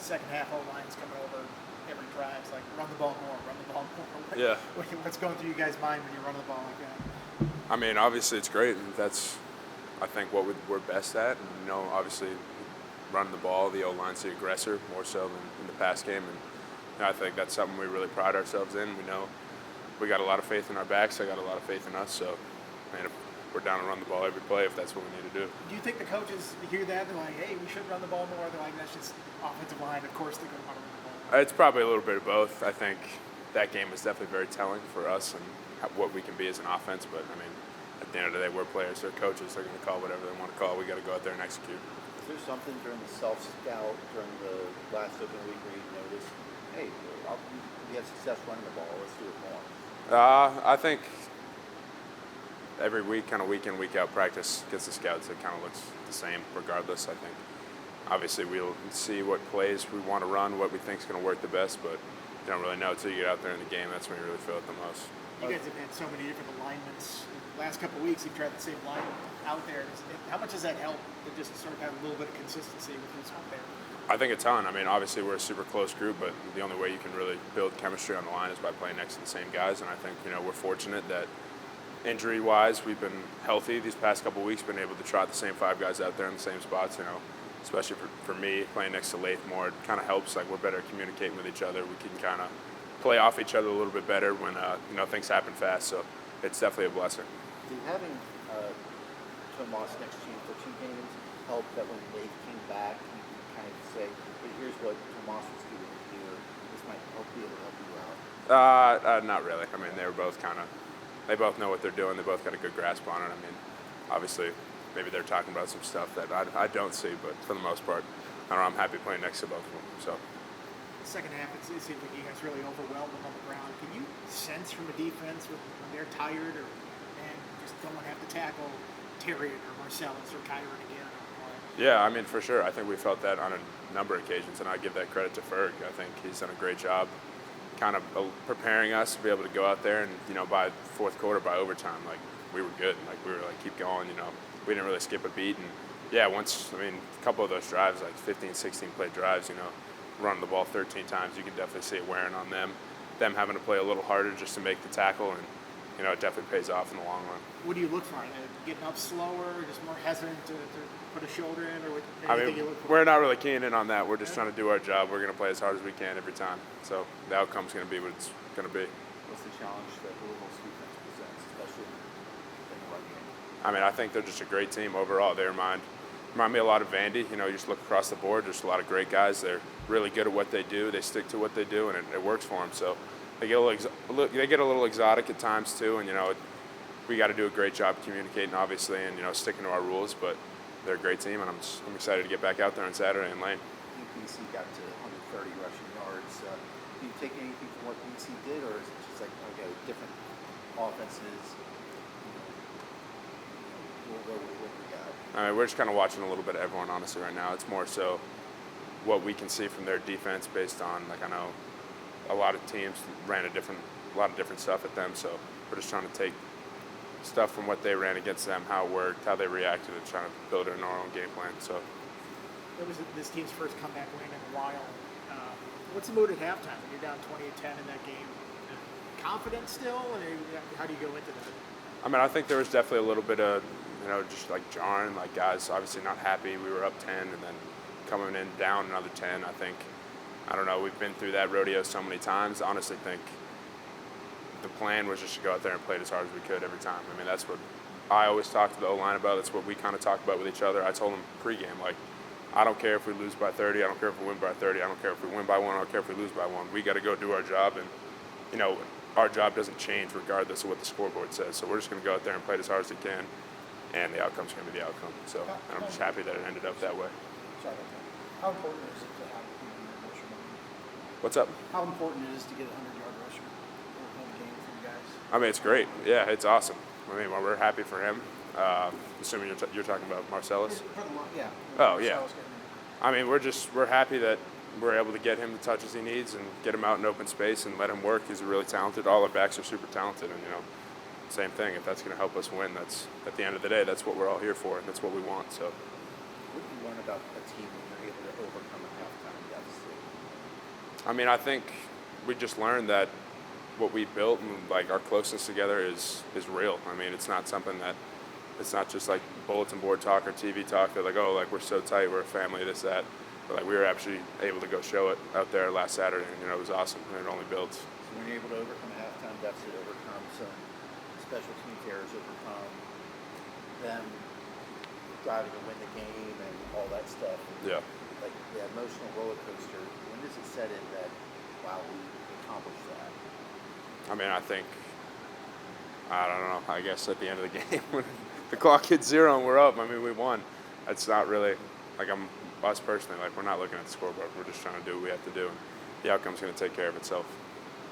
second half, whole line's coming over every drive. It's like, run the ball more, run the ball more. Yeah. What's going through you guys' mind when you're running the ball like that? I mean, obviously it's great. That's, I think, what we're best at. And, obviously running the ball, the O-line's the aggressor more so than in the pass game. And I think that's something we really pride ourselves in. We know we got a lot of faith in our backs. I got a lot of faith in us. So, if we're down to run the ball every play if that's what we need to do. Do you think the coaches hear that? They're like, hey, we should run the ball more. They're like, that's just offensive line. Of course they're going to want to run the ball. It's probably a little bit of both. I think that game was definitely very telling for us and what we can be as an offense. But, at the end of the day, we're players. They're coaches. They're going to call whatever they want to call. We got to go out there and execute. Is there something during the self-scout, during the last open week where you noticed, hey, we had success running the ball, let's do it more? I think every week, kind of week in, week out practice gets the scouts. It kind of looks the same regardless, I think. Obviously, we'll see what plays we want to run, what we think is going to work the best, but you don't really know until you get out there in the game. That's when you really feel it the most. You guys have had so many different alignments. The last couple of weeks, you've tried the same line out there. How much does that help to just sort of have a little bit of consistency with who's out there? I think a ton. Obviously we're a super close group, but the only way you can really build chemistry on the line is by playing next to the same guys. And I think, we're fortunate that injury-wise, we've been healthy these past couple of weeks, been able to trot the same five guys out there in the same spots, especially for me, playing next to Lath more, it kind of helps. Like, we're better at communicating with each other. We can kind of play off each other a little bit better when, things happen fast. So it's definitely a blessing. Did having Tomas next to you for 2 games help that when Lath came back, you could kind of say, but here's what Tomas was doing here. This might be able to help you out? Not really. They were both they both know what they're doing. They both got a good grasp on it. Obviously, maybe they're talking about some stuff that I don't see, but for the most part, I'm happy playing next to both of them. So. Second half, it seems like you guys really overwhelmed them on the ground. Can you sense from the defense when they're tired and just don't have to tackle Terry or Marcellus or Kyron again? Yeah, for sure. I think we felt that on a number of occasions, and I give that credit to Ferg. I think he's done a great job kind of preparing us to be able to go out there and, by fourth quarter, by overtime, we were good. We were keep going, We didn't really skip a beat. And, yeah, once, a couple of those drives, 15, 16 play drives, running the ball 13 times, you can definitely see it wearing on them. Them having to play a little harder just to make the tackle, and, it definitely pays off in the long run. What do you look for? Getting up slower, just more hesitant to put a shoulder in, or anything you look for? We're not really keying in on that. We're just trying to do our job. We're going to play as hard as we can every time. So the outcome's going to be what it's going to be. What's the challenge that Louisville's defense presents, especially in the run game? I think they're just a great team overall. They remind me a lot of Vandy. You just look across the board, there's a lot of great guys. They're really good at what they do. They stick to what they do, and it works for them. So they get a little exotic at times too, and we got to do a great job communicating, obviously, and sticking to our rules. But they're a great team, and I'm excited to get back out there on Saturday in Lane. BC got to 130 rushing yards. Do you take anything from what BC did, or is it just different offenses? What we got? We're just kind of watching a little bit of everyone, honestly, right now. It's more so what we can see from their defense based on, I know a lot of teams ran a lot of different stuff at them, so we're just trying to take stuff from what they ran against them, how it worked, how they reacted, and trying to build it in our own game plan. So it was this team's first comeback win in a while. What's the mood at halftime when you're down 20-10 in that game? Confident still, or how do you go into that? I think there was definitely a little bit of, just jarring, guys obviously not happy. We were up 10 and then coming in down another 10. I don't know, we've been through that rodeo so many times. I honestly think the plan was just to go out there and play it as hard as we could every time. That's what I always talk to the O-line about. That's what we kind of talk about with each other. I told them pregame, I don't care if we lose by 30. I don't care if we win by 30. I don't care if we win by 1. I don't care if we lose by 1. We got to go do our job, and, our job doesn't change regardless of what the scoreboard says. So we're just going to go out there and play it as hard as we can, and the outcome's going to be the outcome. So I'm just happy that it ended up that way. Sorry about that. How important is it to have a 100-yard rusher? What's up? How important it is to get a 100-yard rusher in the game for you guys? It's great. Yeah, it's awesome. We're happy for him. Assuming you're talking about Marcellus. Yeah. Oh yeah. We're happy that we're able to get him the touches he needs and get him out in open space and let him work. He's really talented. All our backs are super talented, and same thing. If that's going to help us win, that's at the end of the day, that's what we're all here for, and that's what we want. So. What do you learn about a team when you're able to overcome a halftime deficit? I mean, I think we just learned that what we built and like our closeness together is real. I mean, it's not something that it's not just like bulletin board talk or TV talk. They're like, oh, like we're so tight, we're a family, this, that. But like we were actually able to go show it out there last Saturday, and it was awesome. And it only builds. So when you're able to overcome a halftime deficit, overcome some special teams errors, overcome them driving to win the game and all that stuff. Yeah. Like the emotional roller coaster. When does it set in that, wow, we accomplished that? I mean, I think, I don't know, I guess at the end of the game, when the clock hits 0 and we're up, I mean, we won. That's not really, like us personally, like we're not looking at the scoreboard. We're just trying to do what we have to do. And the outcome's going to take care of itself.